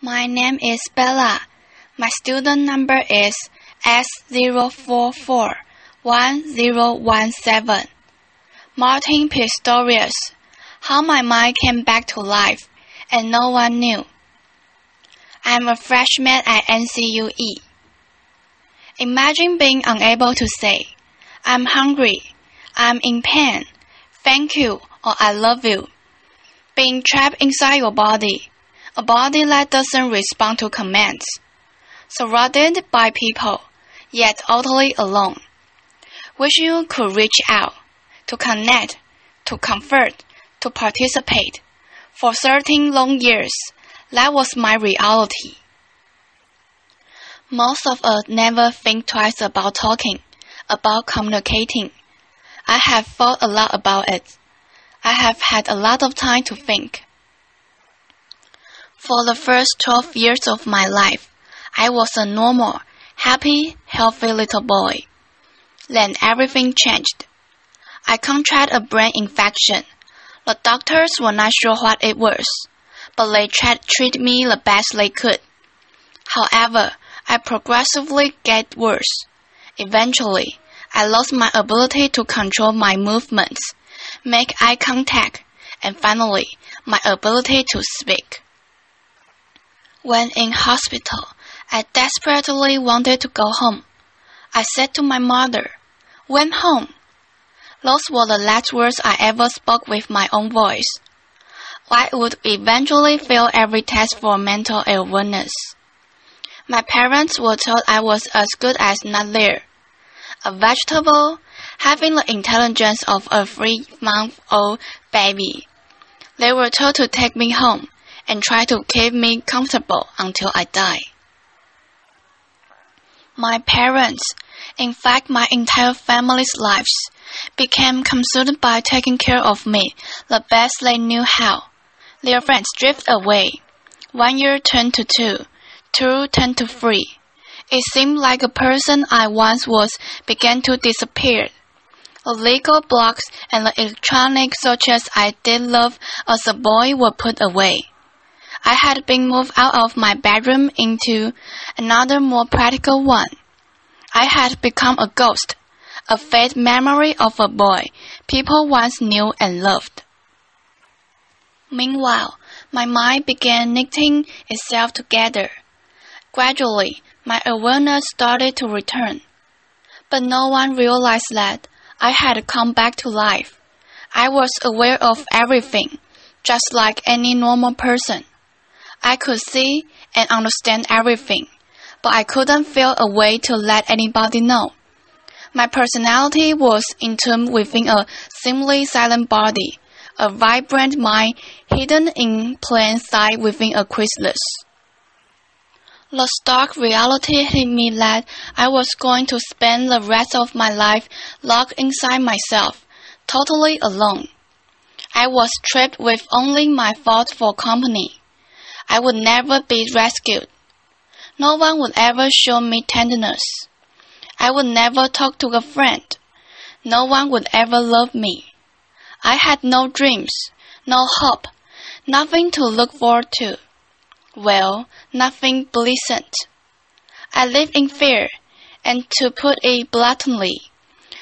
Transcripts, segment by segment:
My name is Bella. My student number is S0441017. Martin Pistorius. How my mind came back to life, and no one knew. I'm a freshman at NCUE. Imagine being unable to say, I'm hungry, I'm in pain, thank you, or I love you. Being trapped inside your body, a body that doesn't respond to commands. Surrounded by people, yet utterly alone. Wish you could reach out, to connect, to comfort, to participate. For 13 long years, that was my reality. Most of us never think twice about talking, about communicating. I have thought a lot about it. I have had a lot of time to think. For the first 12 years of my life, I was a normal, happy, healthy little boy. Then everything changed. I contracted a brain infection. The doctors were not sure what it was, but they tried to treat me the best they could. However, I progressively get worse. Eventually, I lost my ability to control my movements, make eye contact, and finally, my ability to speak. When in hospital, I desperately wanted to go home. I said to my mother, "When home?" Those were the last words I ever spoke with my own voice. I would eventually fail every test for mental illness. My parents were told I was as good as not there. A vegetable, having the intelligence of a 3-month-old baby. They were told to take me home and try to keep me comfortable until I die. My parents, in fact my entire family's lives, became consumed by taking care of me the best they knew how. Their friends drifted away. 1 year turned to 2, 2 turned to 3. It seemed like a person I once was began to disappear. The legal blocks and the electronic searches I did love as a boy were put away. I had been moved out of my bedroom into another more practical one. I had become a ghost, a faint memory of a boy people once knew and loved. Meanwhile, my mind began knitting itself together. Gradually, my awareness started to return. But no one realized that I had come back to life. I was aware of everything, just like any normal person. I could see and understand everything, but I couldn't feel a way to let anybody know. My personality was entombed within a seemingly silent body, a vibrant mind hidden in plain sight within a chrysalis. The stark reality hit me that I was going to spend the rest of my life locked inside myself, totally alone. I was trapped with only my thoughts for company. I would never be rescued. No one would ever show me tenderness. I would never talk to a friend. No one would ever love me. I had no dreams, no hope, nothing to look forward to. Well, nothing pleasant. I lived in fear, and to put it bluntly,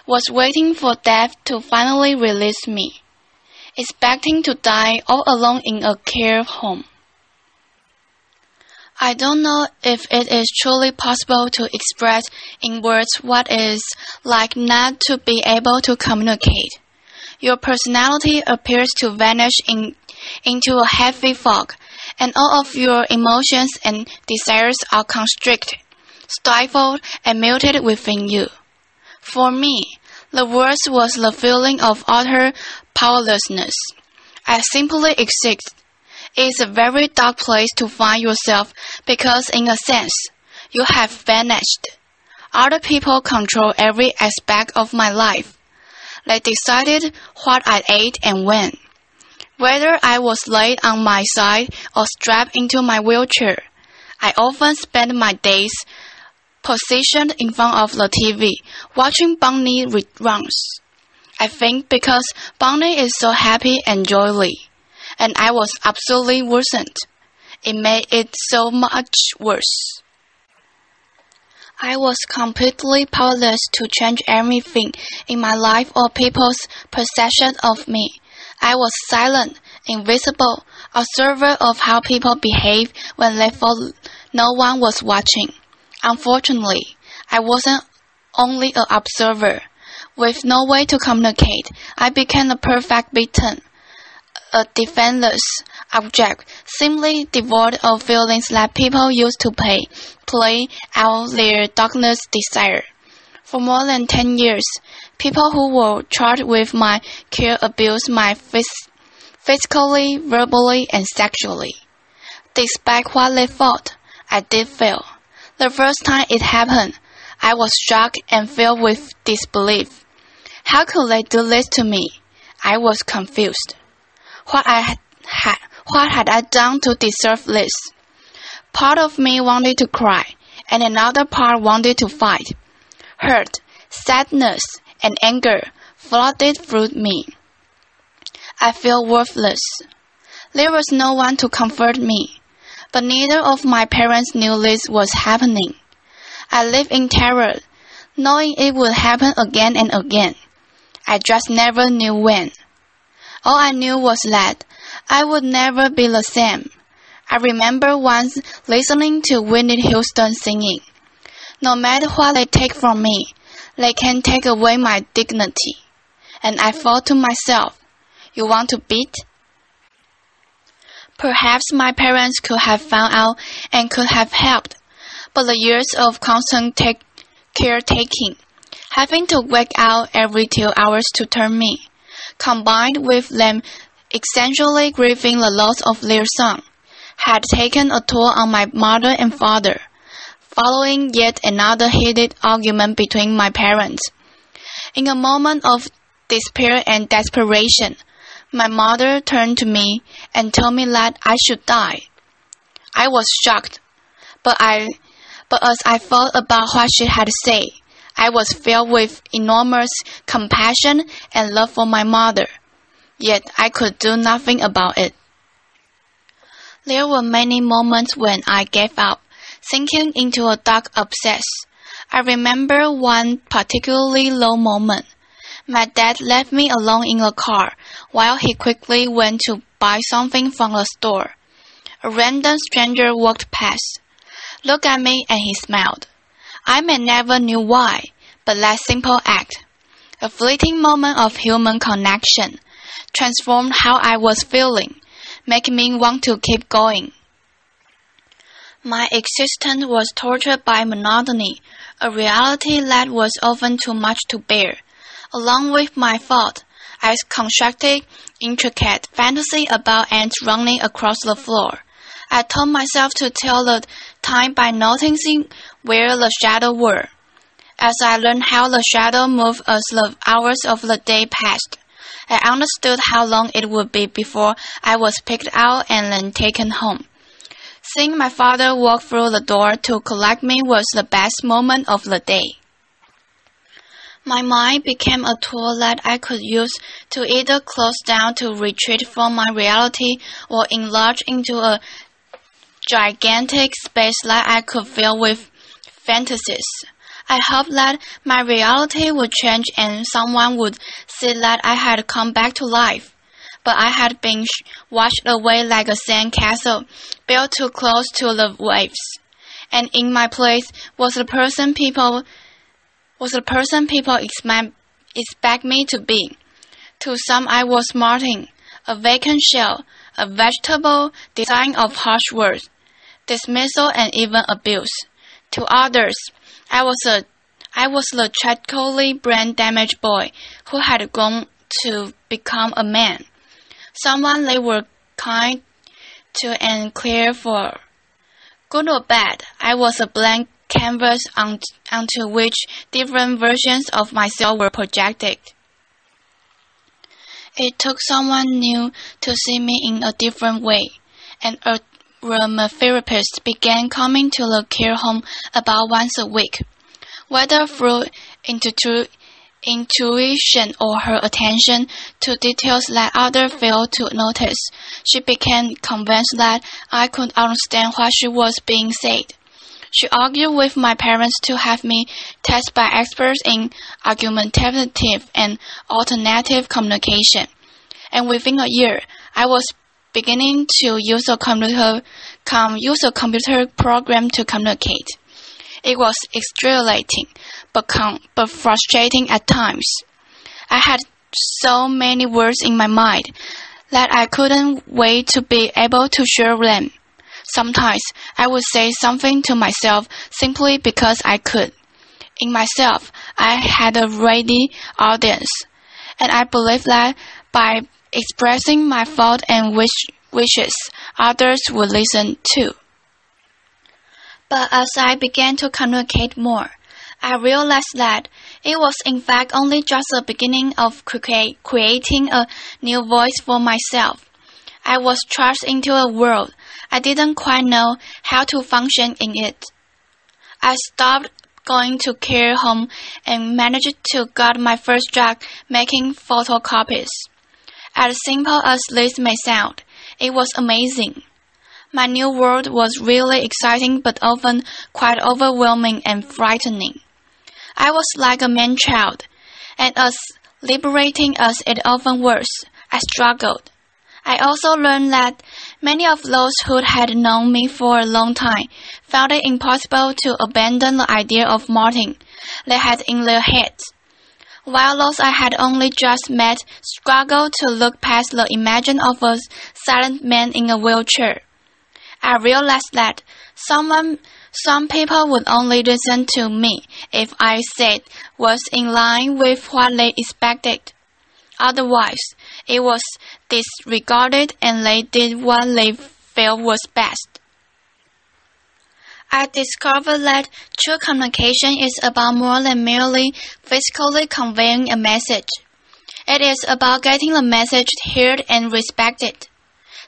was waiting for death to finally release me, expecting to die all alone in a care home. I don't know if it is truly possible to express in words what it is like not to be able to communicate. Your personality appears to vanish into a heavy fog, and all of your emotions and desires are constricted, stifled, and muted within you. For me, the worst was the feeling of utter powerlessness. I simply exist. It is a very dark place to find yourself because, in a sense, you have vanished. Other people control every aspect of my life. They decided what I ate and when. Whether I was laid on my side or strapped into my wheelchair, I often spent my days positioned in front of the TV, watching Bunny reruns. I think because Bunny is so happy and jolly, and I was absolutely worsened. It made it so much worse. I was completely powerless to change anything in my life or people's perception of me. I was silent, invisible, observer of how people behave when they thought no one was watching. Unfortunately, I wasn't only an observer. With no way to communicate, I became a perfect victim, a defenseless object, simply devoid of feelings that people used to play out their darkness desire. For more than 10 years, people who were charged with my care abused me physically, verbally, and sexually. Despite what they thought, I did fail. The first time it happened, I was shocked and filled with disbelief. How could they do this to me? I was confused. What had I done to deserve this? Part of me wanted to cry, and another part wanted to fight. Hurt, sadness, and anger flooded through me. I felt worthless. There was no one to comfort me, but neither of my parents knew this was happening. I lived in terror, knowing it would happen again and again. I just never knew when. All I knew was that I would never be the same. I remember once listening to Whitney Houston singing, "No matter what they take from me, they can't take away my dignity." And I thought to myself, you want to beat? Perhaps my parents could have found out and could have helped, but the years of constant caretaking, having to wake out every 2 hours to turn me, combined with them essentially grieving the loss of their son, had taken a toll on my mother and father. Following yet another heated argument between my parents. In a moment of despair and desperation, my mother turned to me and told me that I should die. I was shocked, but as I thought about what she had said, I was filled with enormous compassion and love for my mother. Yet I could do nothing about it. There were many moments when I gave up, sinking into a dark abscess. I remember one particularly low moment. My dad left me alone in the car while he quickly went to buy something from the store. A random stranger walked past, looked at me, and he smiled. I may never knew why, but that simple act, a fleeting moment of human connection, transformed how I was feeling, making me want to keep going. My existence was tortured by monotony, a reality that was often too much to bear. Along with my thought, I constructed intricate fantasy about ants running across the floor. I told myself to tell the time by noticing where the shadows were. As I learned how the shadow moved as the hours of the day passed, I understood how long it would be before I was picked out and then taken home. Seeing my father walk through the door to collect me was the best moment of the day. My mind became a tool that I could use to either close down to retreat from my reality or enlarge into a gigantic space that I could fill with fantasies. I hoped that my reality would change and someone would see that I had come back to life. But I had been washed away like a sand castle built too close to the waves. And in my place was the person people expect me to be. To some I was Martin, a vacant shell, a vegetable design of harsh words, dismissal, and even abuse. To others, I was the tragically brain-damaged boy who had grown to become a man, someone they were kind to and cared for. Good or bad, I was a blank canvas onto which different versions of myself were projected. It took someone new to see me in a different way, and aromatherapist began coming to the care home about once a week. Whether through intuition or her attention to details that others failed to notice. She became convinced that I could understand what she was being said. She argued with my parents to have me tested by experts in argumentative and alternative communication. And within a year, I was beginning to use a computer program to communicate. It was exhilarating, but frustrating at times. I had so many words in my mind that I couldn't wait to be able to share them. Sometimes I would say something to myself simply because I could. In myself, I had a ready audience, and I believed that by expressing my thoughts and wishes, others would listen too. But as I began to communicate more, I realized that it was in fact only just the beginning of creating a new voice for myself. I was thrust into a world I didn't quite know how to function in it. I stopped going to care home and managed to get my first job making photocopies. As simple as this may sound, it was amazing. My new world was really exciting but often quite overwhelming and frightening. I was like a man-child, and as liberating as it often was, I struggled. I also learned that many of those who had known me for a long time found it impossible to abandon the idea of Martin they had in their heads, while those I had only just met struggled to look past the image of a silent man in a wheelchair. I realized that some people would only listen to me if I said was in line with what they expected. Otherwise, it was disregarded and they did what they felt was best. I discovered that true communication is about more than merely physically conveying a message. It is about getting the message heard and respected.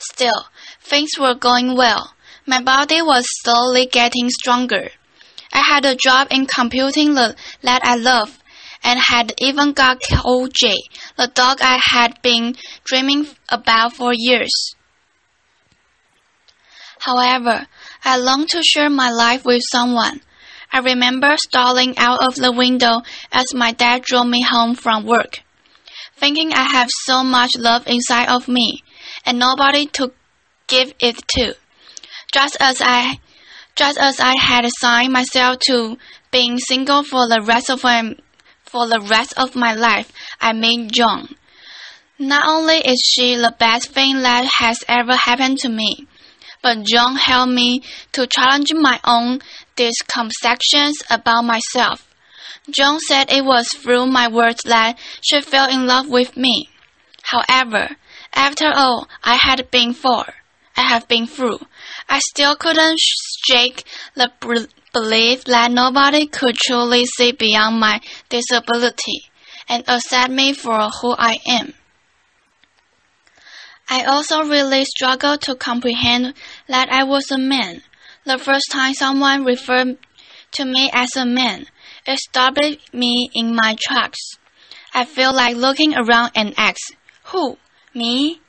Still, things were going well. My body was slowly getting stronger. I had a job in computing that I loved, and had even got OJ, the dog I had been dreaming about for years. However, I longed to share my life with someone. I remember stalling out of the window as my dad drove me home from work, thinking I have so much love inside of me, and nobody to give it to. Just as I had assigned myself to being single for the rest of my life, I met Joan. Not only is she the best thing that has ever happened to me, but Joan helped me to challenge my own misconceptions about myself. Joan said it was through my words that she fell in love with me. However, after all I have been through, I still couldn't shake the belief that nobody could truly see beyond my disability and accept me for who I am. I also really struggled to comprehend that I was a man. The first time someone referred to me as a man, it stopped me in my tracks. I felt like looking around and asked, "Who? Me?"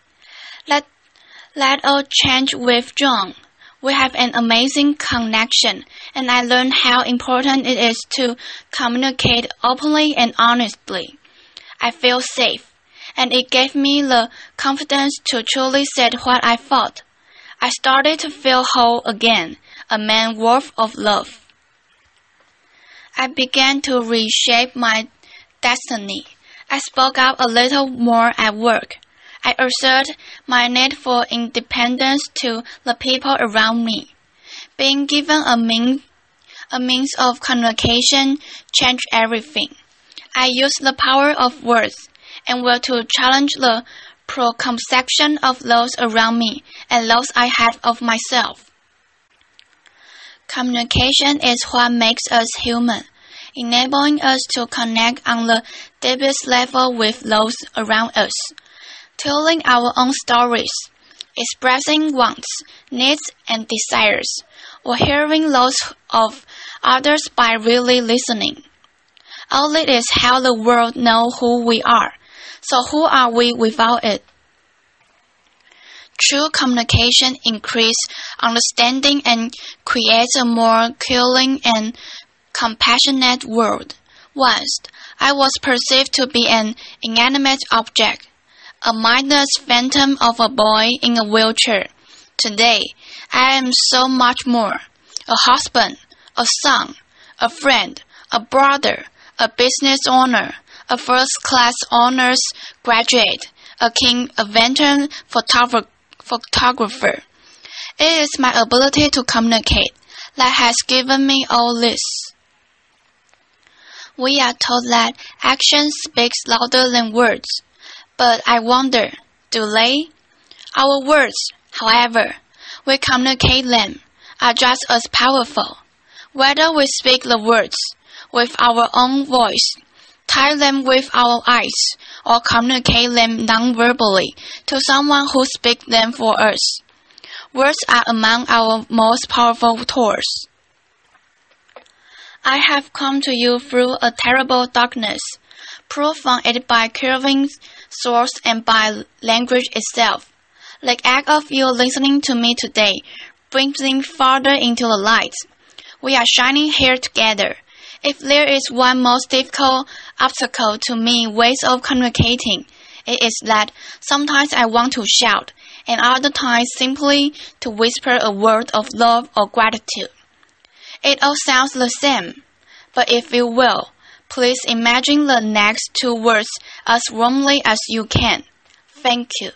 That all changed with John. We have an amazing connection, and I learned how important it is to communicate openly and honestly. I feel safe, and it gave me the confidence to truly say what I thought. I started to feel whole again, a man worth of love. I began to reshape my destiny. I spoke up a little more at work. I asserted my need for independence to the people around me. Being given a means of communication changed everything. I used the power of words and were to challenge the preconception of those around me and those I had of myself. Communication is what makes us human, enabling us to connect on the deepest level with those around us. Telling our own stories, expressing wants, needs, and desires, or hearing those of others by really listening. Only is how the world knows who we are. So who are we without it? True communication increases understanding and creates a more caring and compassionate world. Once, I was perceived to be an inanimate object, a mindless phantom of a boy in a wheelchair. Today, I am so much more. A husband, a son, a friend, a brother, a business owner, a first-class honors graduate, a king, a veteran photographer. It is my ability to communicate that has given me all this. We are told that action speaks louder than words, but I wonder, do they? Our words, however, we communicate them, are just as powerful. Whether we speak the words with our own voice, type them with our eyes, or communicate them non-verbally to someone who speaks them for us. Words are among our most powerful tools. I have come to you through a terrible darkness, proof from it by curving source and by language itself. The act of you listening to me today brings me farther into the light. We are shining here together. If there is one most difficult obstacle to me ways of communicating, it is that sometimes I want to shout, and other times simply to whisper a word of love or gratitude. It all sounds the same, but if you will, please imagine the next two words as warmly as you can. Thank you.